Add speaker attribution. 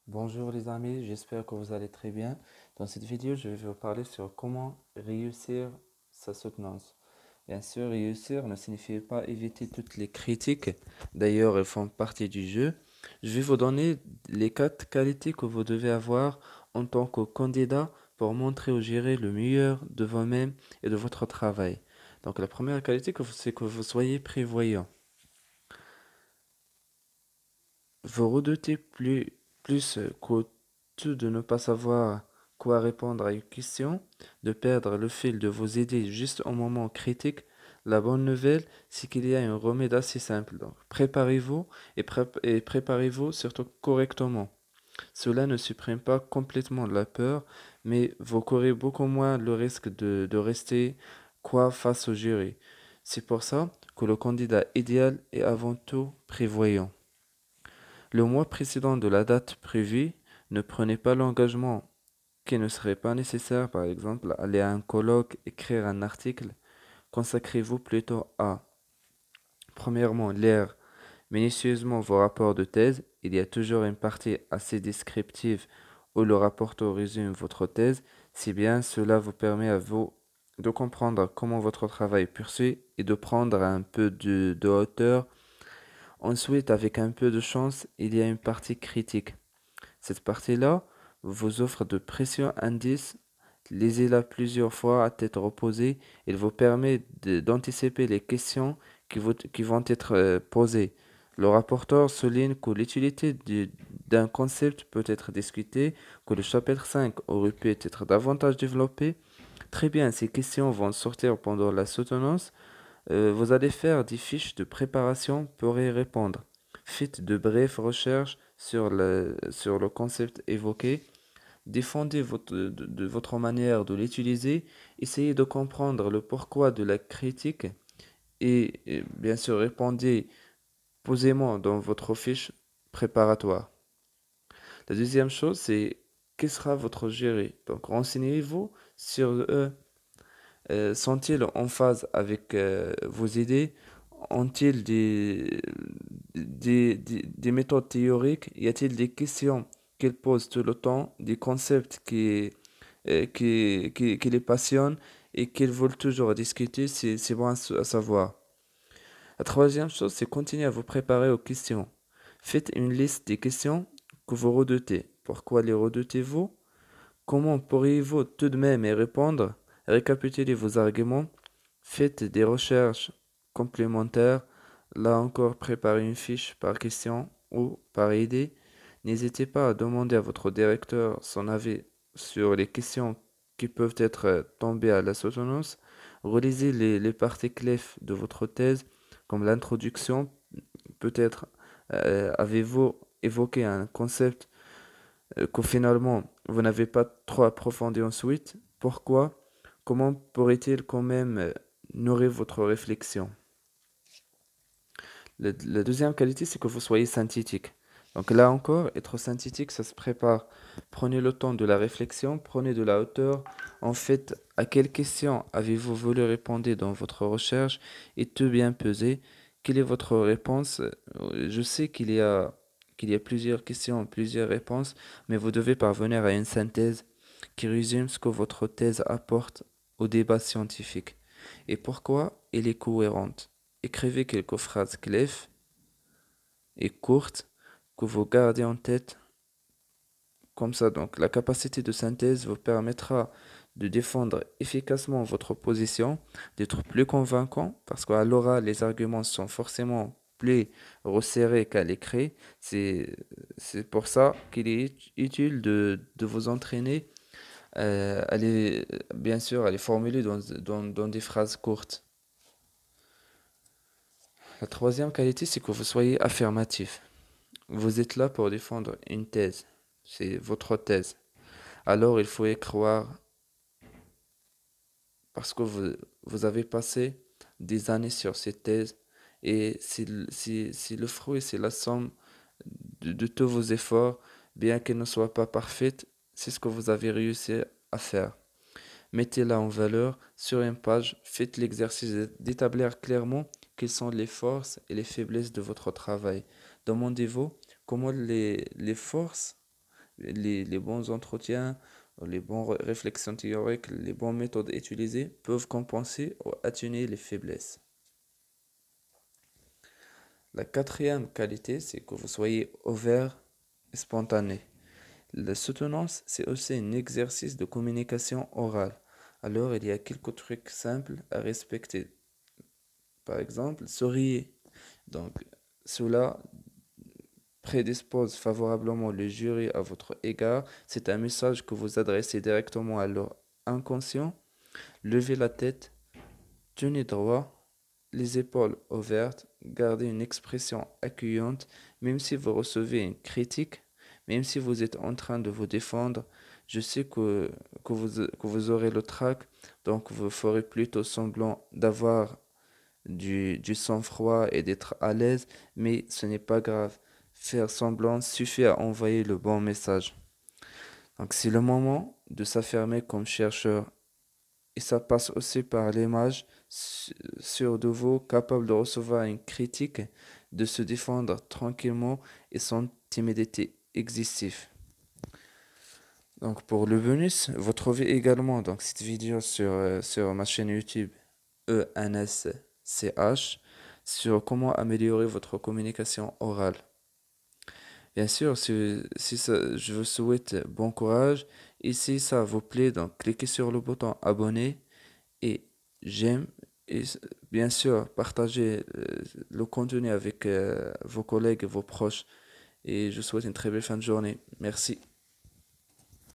Speaker 1: Bonjour les amis, j'espère que vous allez très bien. Dans cette vidéo, je vais vous parler sur comment réussir sa soutenance. Bien sûr, réussir ne signifie pas éviter toutes les critiques. D'ailleurs, elles font partie du jeu. Je vais vous donner les 4 qualités que vous devez avoir en tant que candidat pour montrer ou gérer le meilleur de vous-même et de votre travail. Donc, la première qualité, c'est que vous soyez prévoyant. Vous redoutez plus qu'au tout de ne pas savoir quoi répondre à une question, de perdre le fil de vos idées juste au moment critique. La bonne nouvelle, c'est qu'il y a un remède assez simple. Donc, préparez-vous et préparez-vous surtout correctement. Cela ne supprime pas complètement la peur, mais vous courez beaucoup moins le risque de rester quoi face au jury. C'est pour ça que le candidat idéal est avant tout prévoyant. Le mois précédent de la date prévue, ne prenez pas l'engagement qui ne serait pas nécessaire, par exemple, aller à un colloque, écrire un article. Consacrez-vous plutôt à, premièrement, lire minutieusement vos rapports de thèse. Il y a toujours une partie assez descriptive où le rapporteur résume votre thèse. Si bien, cela vous permet à vous de comprendre comment votre travail poursuit et de prendre un peu de hauteur. Ensuite, avec un peu de chance, il y a une partie critique. Cette partie-là vous offre de précieux indices. Lisez-la plusieurs fois à tête reposée. Il vous permet d'anticiper les questions qui vont être posées. Le rapporteur souligne que l'utilité d'un concept peut être discutée, que le chapitre 5 aurait pu être davantage développé. Très bien, ces questions vont sortir pendant la soutenance. Vous allez faire des fiches de préparation pour y répondre. Faites de brèves recherches sur le concept évoqué. Défendez votre manière de l'utiliser. Essayez de comprendre le pourquoi de la critique et bien sûr répondez posément dans votre fiche préparatoire. La deuxième chose, c'est qui sera votre jury. Donc renseignez-vous sur eux. Sont-ils en phase avec vos idées? Ont-ils des méthodes théoriques? Y a-t-il des questions qu'ils posent tout le temps, des concepts qui les passionnent et qu'ils veulent toujours discuter? C'est bon à savoir. La troisième chose, c'est continuer à vous préparer aux questions. Faites une liste des questions que vous redoutez. Pourquoi les redoutez-vous? Comment pourriez-vous tout de même y répondre? Récapitulez vos arguments. Faites des recherches complémentaires. Là encore, préparez une fiche par question ou par idée. N'hésitez pas à demander à votre directeur son avis sur les questions qui peuvent être tombées à la soutenance. Relisez les parties clés de votre thèse, comme l'introduction. Peut-être avez-vous évoqué un concept que finalement vous n'avez pas trop approfondi ensuite. Pourquoi? Comment pourrait-il quand même nourrir votre réflexion? La deuxième qualité, c'est que vous soyez synthétique. Donc là encore, être synthétique, ça se prépare. Prenez le temps de la réflexion, prenez de la hauteur. En fait, à quelle question avez-vous voulu répondre dans votre recherche et tout bien peser? Quelle est votre réponse? Je sais qu'il y a plusieurs questions, plusieurs réponses, mais vous devez parvenir à une synthèse qui résume ce que votre thèse apporte au débat scientifique et pourquoi elle est cohérente. Écrivez quelques phrases clés et courtes que vous gardez en tête. Comme ça, donc, la capacité de synthèse vous permettra de défendre efficacement votre position, d'être plus convaincant, parce qu'à l'oral, les arguments sont forcément plus resserrés qu'à l'écrit. C'est pour ça qu'il est utile de vous entraîner bien sûr, à les formuler dans des phrases courtes. La troisième qualité, c'est que vous soyez affirmatif. Vous êtes là pour défendre une thèse. C'est votre thèse. Alors il faut y croire parce que vous avez passé des années sur cette thèse et c'est le fruit, c'est la somme de tous vos efforts, bien qu'elle ne soit pas parfaite, c'est ce que vous avez réussi à faire. Mettez-la en valeur sur une page, faites l'exercice d'établir clairement quelles sont les forces et les faiblesses de votre travail. Demandez-vous comment les forces les bons entretiens, les bonnes réflexions théoriques, les bonnes méthodes utilisées peuvent compenser ou atténuer les faiblesses. La quatrième qualité, c'est que vous soyez ouvert et spontané. La soutenance, c'est aussi un exercice de communication orale. Alors, il y a quelques trucs simples à respecter. Par exemple, souriez. Donc, cela prédispose favorablement le jury à votre égard. C'est un message que vous adressez directement à leur inconscient. Levez la tête, tenez droit, les épaules ouvertes, gardez une expression accueillante, même si vous recevez une critique, même si vous êtes en train de vous défendre. Je sais que vous aurez le trac, donc vous ferez plutôt semblant d'avoir du sang-froid et d'être à l'aise, mais ce n'est pas grave. Faire semblant suffit à envoyer le bon message. Donc c'est le moment de s'affirmer comme chercheur. Et ça passe aussi par l'image sur de vous capable de recevoir une critique, de se défendre tranquillement et sans timidité excessive. Donc pour le bonus, vous trouvez également donc cette vidéo sur ma chaîne YouTube ENSCH sur comment améliorer votre communication orale. Bien sûr, si ça, je vous souhaite bon courage et si ça vous plaît, donc cliquez sur le bouton abonner et j'aime et bien sûr partagez le contenu avec vos collègues et vos proches et je vous souhaite une très belle fin de journée. Merci.